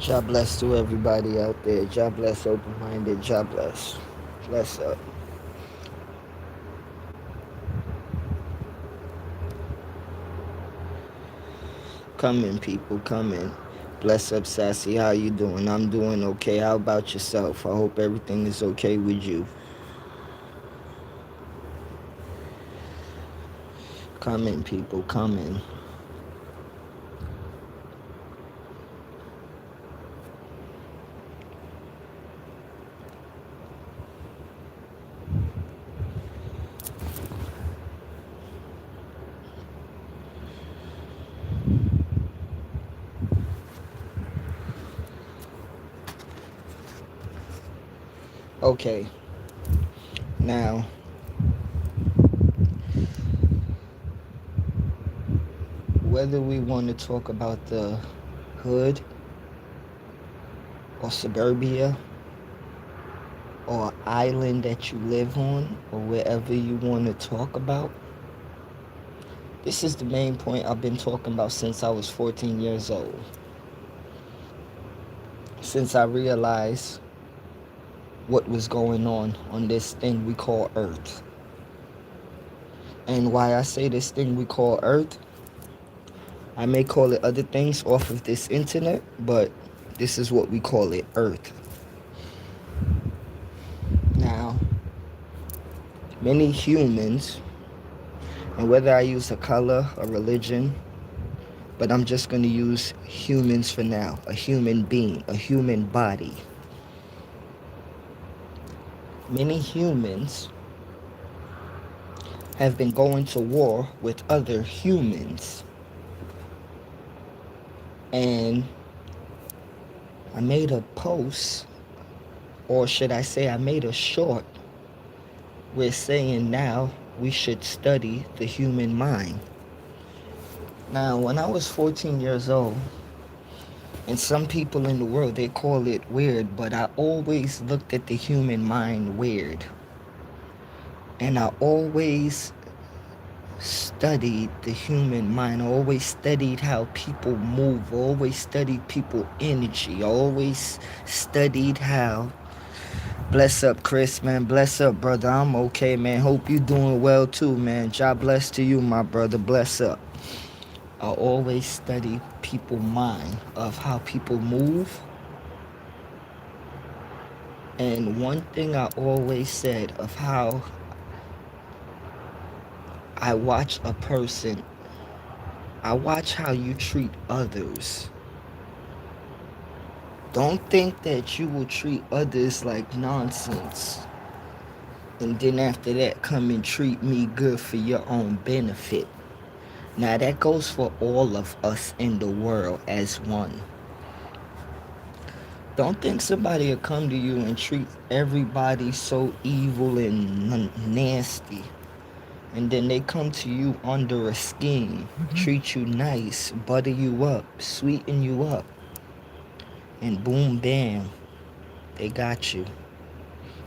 God bless to everybody out there. God bless open-minded. God bless. Bless up. Come in, people. Come in. Bless up, Sassy. How you doing? I'm doing okay. How about yourself? I hope everything is okay with you. Come in, people. Come in. Okay. Now, whether we want to talk about the hood or suburbia or island that you live on or wherever you want to talk about, this is the main point I've been talking about since I was 14 years old. Since I realized what was going on this thing we call Earth. And why I say this thing we call Earth, I may call it other things off of this internet, but this is what we call it, Earth. Now, many humans, and whether I use a color, a religion, but I'm just going to use humans for now, a human being, a human body. Many humans have been going to war with other humans. And I made a post, or should I say I made a short, where saying now we should study the human mind. Now, when I was 14 years old, and some people in the world, they call it weird, but I always looked at the human mind weird. And I always studied the human mind. I always studied how people move. I always studied people energy. I always studied how. Bless up, Chris, man. Bless up, brother. I'm okay, man. Hope you doing well too, man. God bless to you, my brother. Bless up. I always study people's mind, of how people move. And one thing I always said of how I watch a person, I watch how you treat others. Don't think that you will treat others like nonsense, and then after that come and treat me good for your own benefit. Now that goes for all of us in the world as one. Don't think somebody will come to you and treat everybody so evil and nasty, and then they come to you under a scheme, treat you nice, butter you up, sweeten you up, and boom, bam, they got you.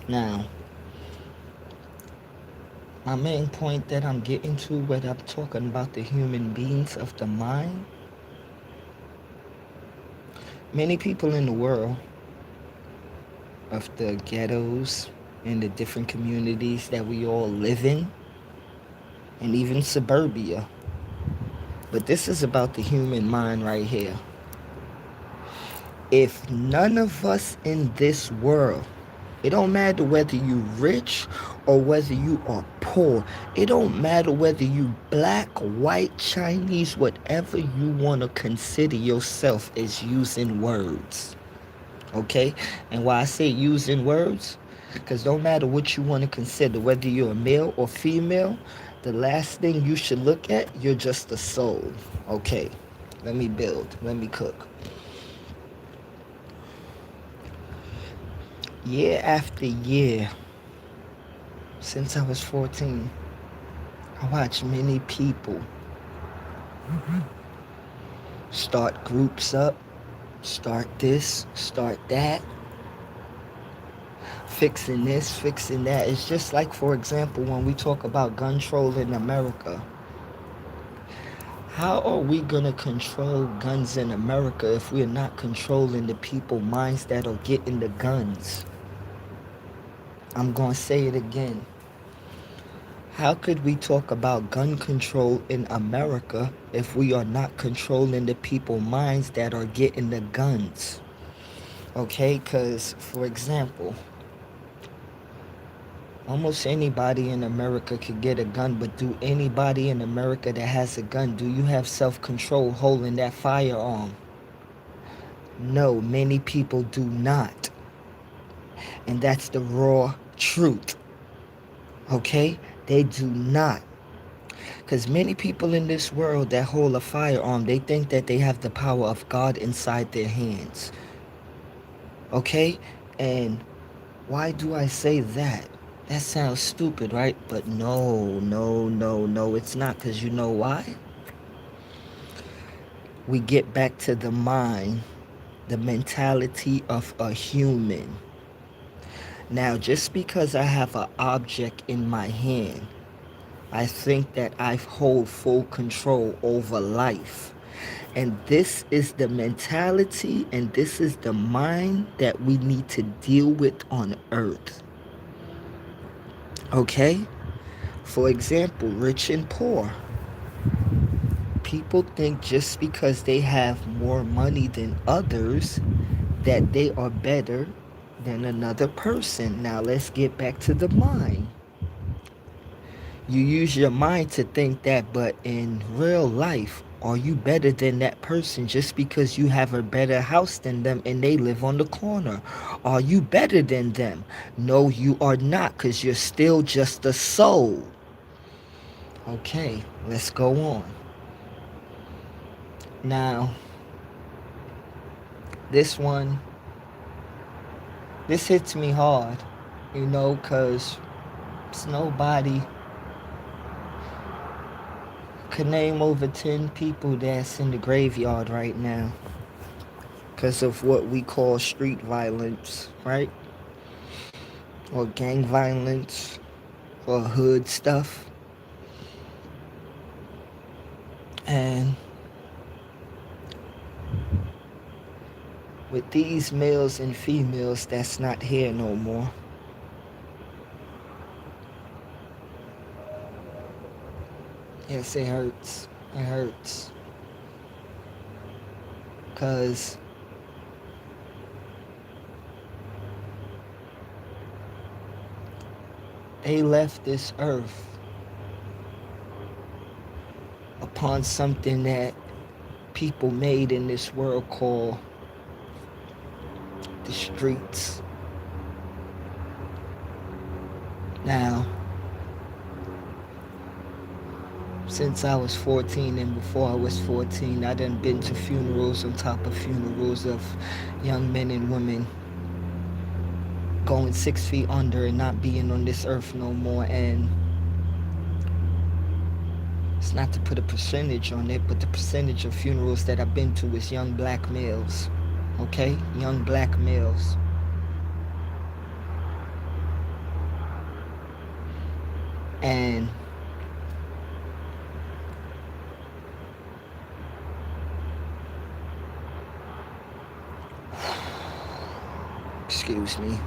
Now, my main point that I'm getting to when I'm talking about the human beings of the mind, many people in the world of the ghettos and the different communities that we all live in, and even suburbia. But this is about the human mind right here. If none of us in this world, it don't matter whether you rich or whether you are poor, it don't matter whether you black, white, Chinese, whatever you want to consider yourself as using words. Okay? And why I say using words, because don't matter what you want to consider, whether you're a male or female, the last thing you should look at, you're just a soul. Okay, let me build, let me cook. Year after year, since I was 14, I watched many people start groups up, start this, start that, fixing this, fixing that. It's just like, for example, when we talk about gun control in America. How are we going to control guns in America if we're not controlling the people minds that are getting the guns? I'm going to say it again. How could we talk about gun control in America if we are not controlling the people minds that are getting the guns? Okay, because, for example, almost anybody in America could get a gun, but do anybody in America that has a gun, do you have self-control holding that firearm? No, many people do not. And that's the raw truth. Okay? They do not. Because many people in this world that hold a firearm, they think that they have the power of God inside their hands. Okay? And why do I say that? That sounds stupid, right? But no, it's not. Because you know why? We get back to the mind, the mentality of a human. Now, just because I have an object in my hand, I think that I hold full control over life. And this is the mentality and this is the mind that we need to deal with on earth. Okay? For example, rich and poor. People think just because they have more money than others that they are better than another person. Now let's get back to the mind. You use your mind to think that, but in real life, are you better than that person just because you have a better house than them and they live on the corner? Are you better than them? No, you are not, because you're still just a soul. Okay, let's go on. Now, this hits me hard, because it's nobody could name over 10 people that's in the graveyard right now because of what we call street violence, right? Or gang violence, or hood stuff. And with these males and females that's not here no more, yes, it hurts. It hurts. Because they left this earth upon something that people made in this world called the streets. Now, since I was 14 and before I was 14, I done been to funerals on top of funerals of young men and women going 6 feet under and not being on this earth no more. And it's not to put a percentage on it, but the percentage of funerals that I've been to is young black males. Okay? Young black males. And excuse me.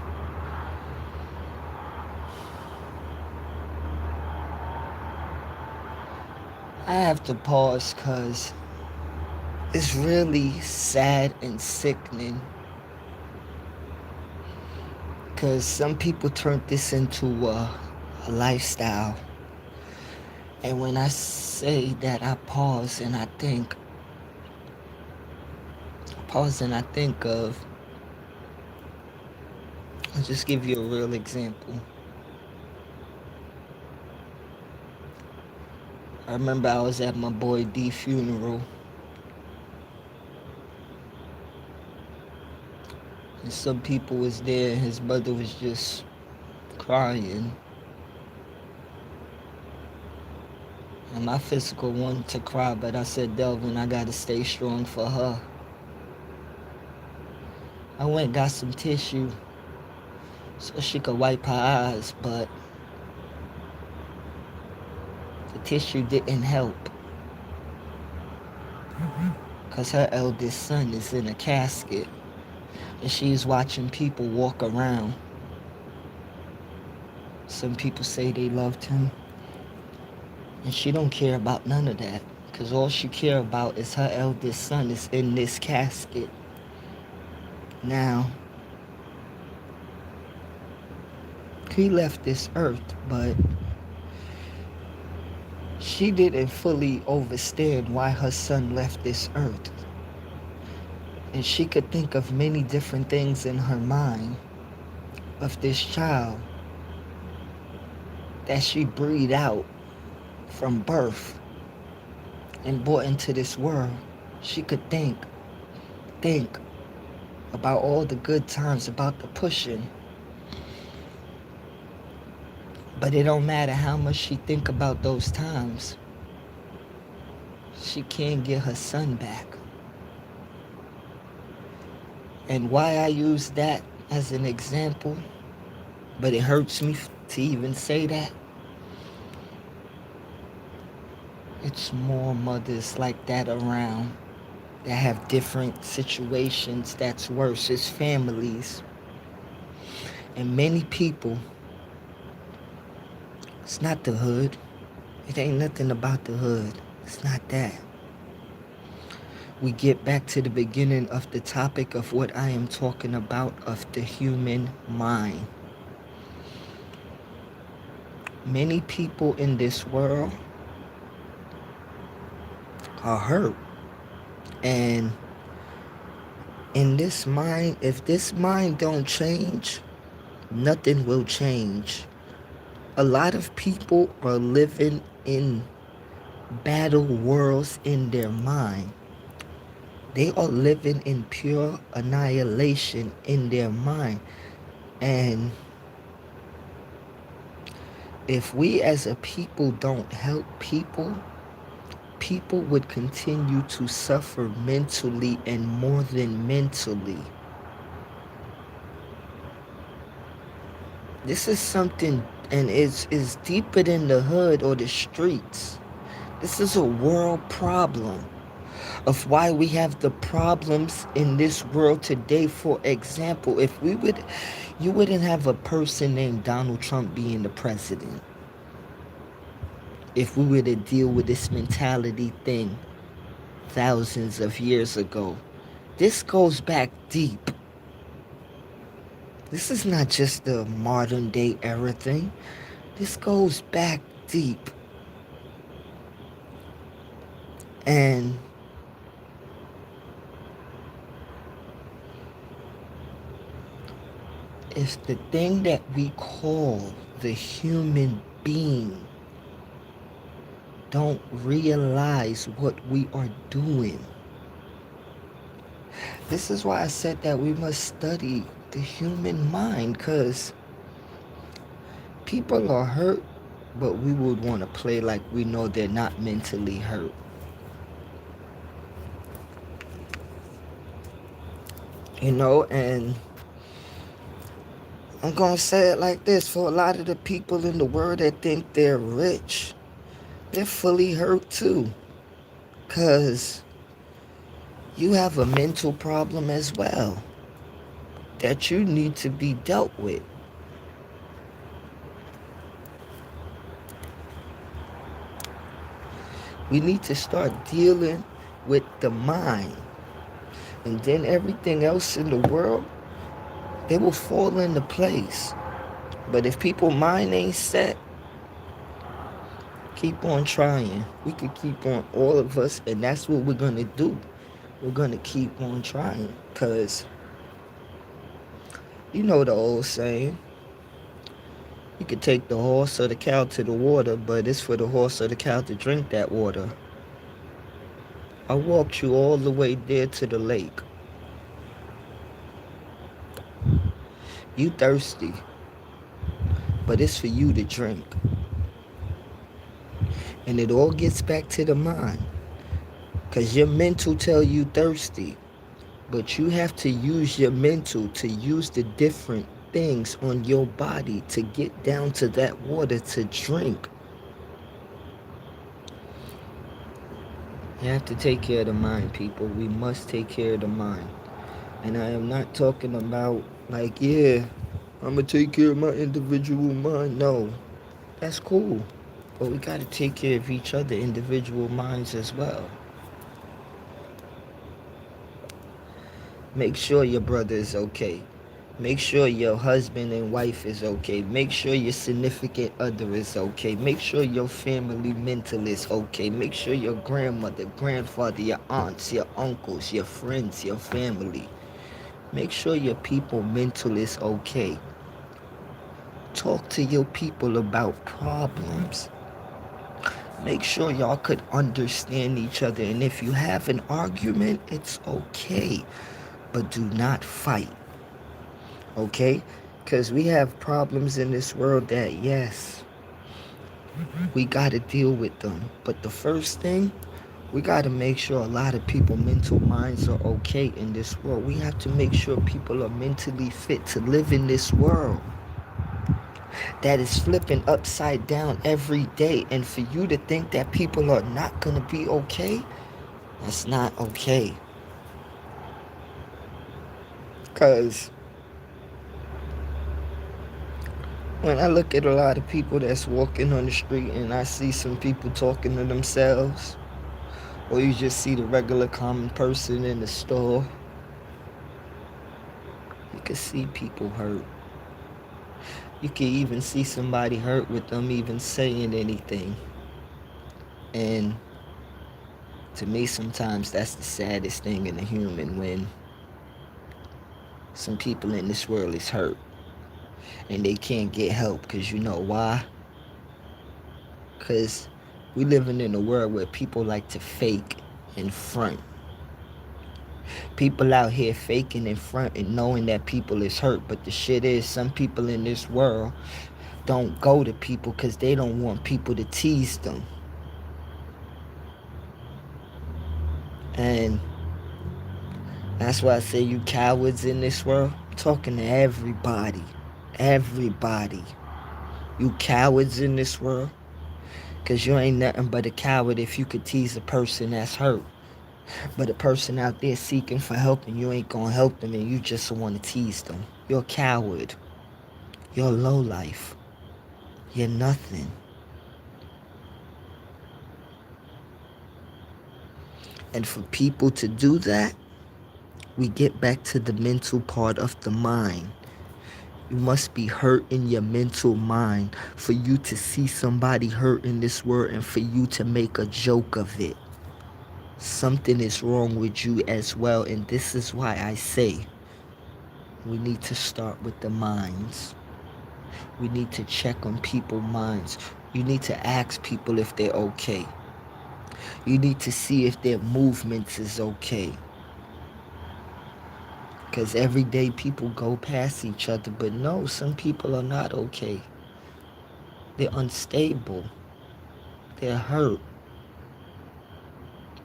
I have to pause because it's really sad and sickening. Because some people turned this into a lifestyle. And when I say that, I pause and I think of, I'll just give you a real example. I remember I was at my boy D funeral. And some people was there and his mother was just crying. And my physical wanted to cry, but I said, Delvin, I gotta stay strong for her. I went and got some tissue so she could wipe her eyes, but the tissue didn't help. because her eldest son is in a casket and she's watching people walk around. Some people say they loved him, and she don't care about none of that, because all she care about is her eldest son is in this casket. Now, he left this earth, but she didn't fully understand why her son left this earth. And she could think of many different things in her mind of this child that she breathed out from birth and brought into this world. She could think about all the good times, about the pushing. But it don't matter how much she think about those times. She can't get her son back. And why I use that as an example, but it hurts me to even say that. It's more mothers like that around that have different situations that's worse. It's families. And many people, it's not the hood. It ain't nothing about the hood. It's not that. We get back to the beginning of the topic of what I am talking about, of the human mind. Many people in this world are hurt. And in this mind, if this mind don't change, nothing will change. A lot of people are living in battle worlds in their mind. They are living in pure annihilation in their mind. And if we as a people don't help people, people would continue to suffer mentally, and more than mentally. This is something, and it's deeper than the hood or the streets. This is a world problem of why we have the problems in this world today. For example, you wouldn't have a person named Donald Trump being the president if we were to deal with this mentality thing thousands of years ago. This goes back deep. This is not just the modern day era thing. This goes back deep. And it's the thing that we call the human being don't realize what we are doing. This is why I said that we must study the human mind, because people are hurt, but we would want to play like we know they're not mentally hurt. You know, and I'm going to say it like this. For a lot of the people in the world that think they're rich, they're fully hurt too. Because you have a mental problem as well that you need to be dealt with. We need to start dealing with the mind. And then everything else in the world, they will fall into place. But if people's mind ain't set, keep on trying. We could keep on, all of us, and that's what we're going to do. We're going to keep on trying, because you know the old saying, you could take the horse or the cow to the water, but it's for the horse or the cow to drink that water. I walked you all the way there to the lake. You thirsty, but it's for you to drink. And it all gets back to the mind, because your mental tell you thirsty, but you have to use your mental to use the different things on your body to get down to that water to drink. You have to take care of the mind, people. We must take care of the mind. And I am not talking about, like, yeah, I'm going to take care of my individual mind. No, that's cool. But we got to take care of each other individual minds as well. Make sure your brother is okay. Make sure your husband and wife is okay. Make sure your significant other is okay. Make sure your family mental is okay. Make sure your grandmother, grandfather, your aunts, your uncles, your friends, your family. Make sure your people mental is okay. Talk to your people about problems. Make sure y'all could understand each other. And if you have an argument, it's okay. But do not fight. Okay? Because we have problems in this world that, yes, we got to deal with them. But the first thing, we got to make sure a lot of people mental minds are okay in this world. We have to make sure people are mentally fit to live in this world that is flipping upside down every day. And for you to think that people are not going to be okay, that's not okay. Because when I look at a lot of people that's walking on the street and I see some people talking to themselves, or you just see the regular common person in the store, you can see people hurt. You can even see somebody hurt with them even saying anything. And to me, sometimes that's the saddest thing in a human, when some people in this world is hurt and they can't get help. Because you know why? Because we living in a world where people like to fake and front. People out here faking in front and knowing that people is hurt. But the shit is, some people in this world don't go to people because they don't want people to tease them. And that's why I say, you cowards in this world, I'm talking to everybody. Everybody. You cowards in this world, because you ain't nothing but a coward if you could tease a person that's hurt. But a person out there seeking for help and you ain't gonna help them and you just want to tease them. You're a coward. You're a lowlife. You're nothing. And for people to do that, we get back to the mental part of the mind. You must be hurt in your mental mind for you to see somebody hurt in this world and for you to make a joke of it. Something is wrong with you as well, and this is why I say we need to start with the minds. We need to check on people's minds. You need to ask people if they're okay. You need to see if their movements is okay. Because every day people go past each other, but no, some people are not okay. They're unstable. They're hurt.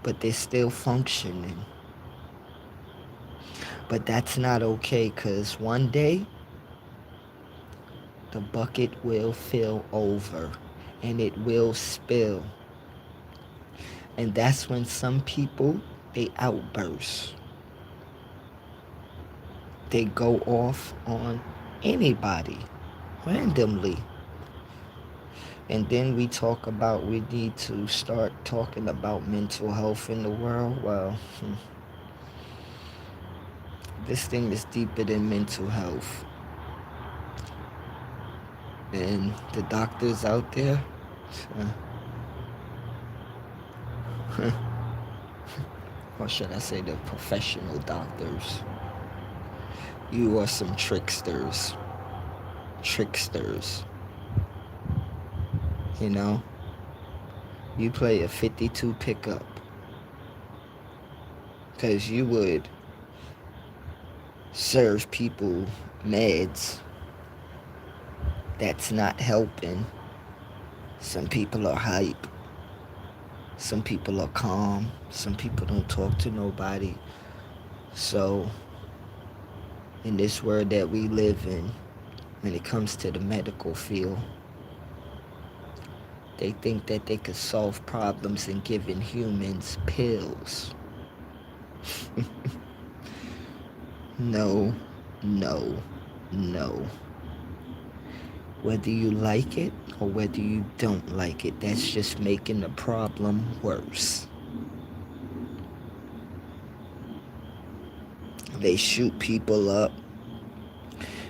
But they're still functioning. But that's not okay, because one day the bucket will fill over and it will spill. And that's when some people, they outburst. They go off on anybody randomly. And then we talk about we need to start talking about mental health in the world. Well, this thing is deeper than mental health. And the doctors out there, or should I say the professional doctors, you are some tricksters. Tricksters. You know? You play a 52 pickup. Because you would serve people meds that's not helping. Some people are hype. Some people are calm. Some people don't talk to nobody. So, in this world that we live in, when it comes to the medical field, They think that they could solve problems in giving humans pills. No, no, no. Whether you like it or whether you don't like it, that's just making the problem worse. They shoot people up,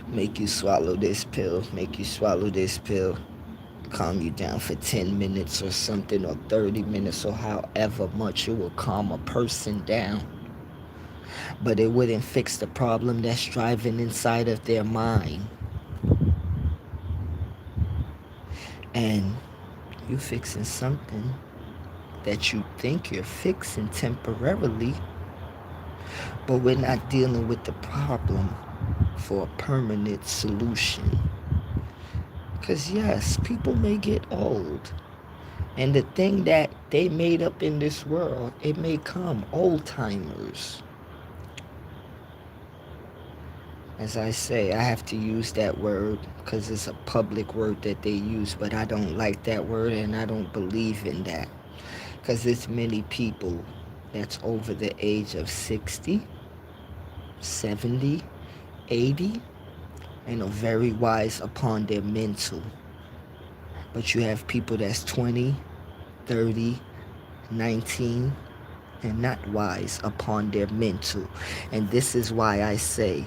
make you swallow this pill, make you swallow this pill, calm you down for 10 minutes or something, or 30 minutes, or however much it will calm a person down. But it wouldn't fix the problem that's driving inside of their mind. And you fixing something that you think you're fixing temporarily, but we're not dealing with the problem for a permanent solution. Because yes, people may get old, and the thing that they made up in this world, it may come old timers. As I say, I have to use that word because it's a public word that they use, but I don't like that word and I don't believe in that. Because there's many people that's over the age of 60, 70, 80, and are very wise upon their mental. But you have people that's 20, 30, 19, and not wise upon their mental. And this is why I say,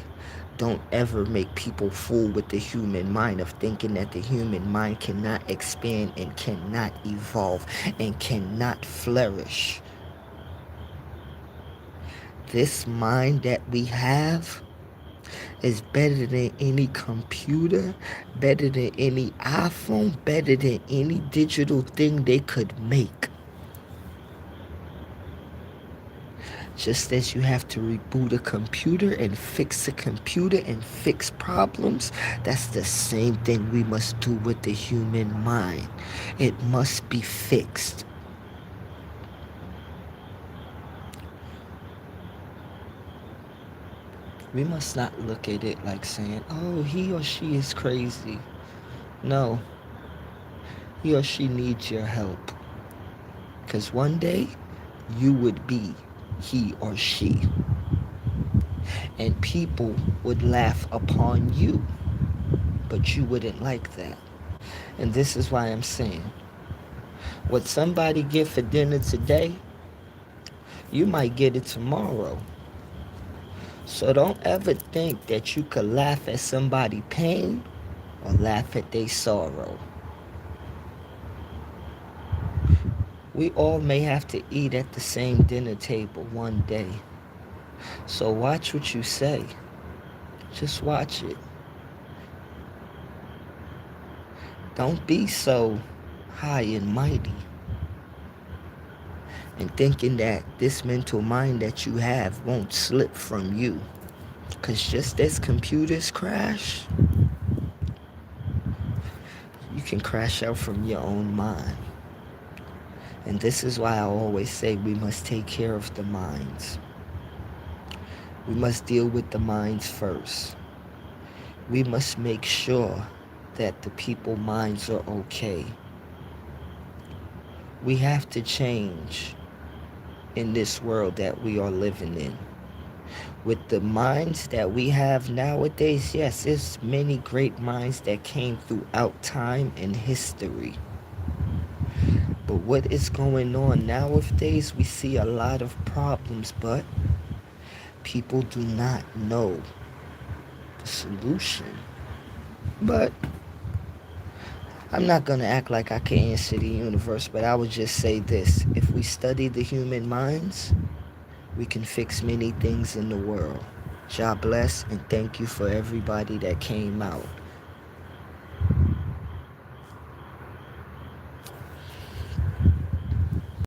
don't ever make people fool with the human mind of thinking that the human mind cannot expand and cannot evolve and cannot flourish. This mind that we have is better than any computer, better than any iPhone, better than any digital thing they could make. Just as you have to reboot a computer and fix a computer and fix problems, that's the same thing we must do with the human mind. It must be fixed. We must not look at it like saying, oh, he or she is crazy. No, he or she needs your help. Because one day, you would be he or she. And people would laugh upon you, but you wouldn't like that. And this is why I'm saying, what somebody get for dinner today, you might get it tomorrow. So don't ever think that you could laugh at somebody's pain or laugh at their sorrow. We all may have to eat at the same dinner table one day. So watch what you say. Just watch it. Don't be so high and mighty and thinking that this mental mind that you have won't slip from you. Because just as computers crash, you can crash out from your own mind. And this is why I always say we must take care of the minds. We must deal with the minds first. We must make sure that the people's minds are okay. We have to change in this world that we are living in. With the minds that we have nowadays, yes, there's many great minds that came throughout time and history. But what is going on nowadays, we see a lot of problems, but people do not know the solution. But I'm not going to act like I can answer the universe, but I would just say this. If we study the human minds, we can fix many things in the world. God bless, and thank you for everybody that came out.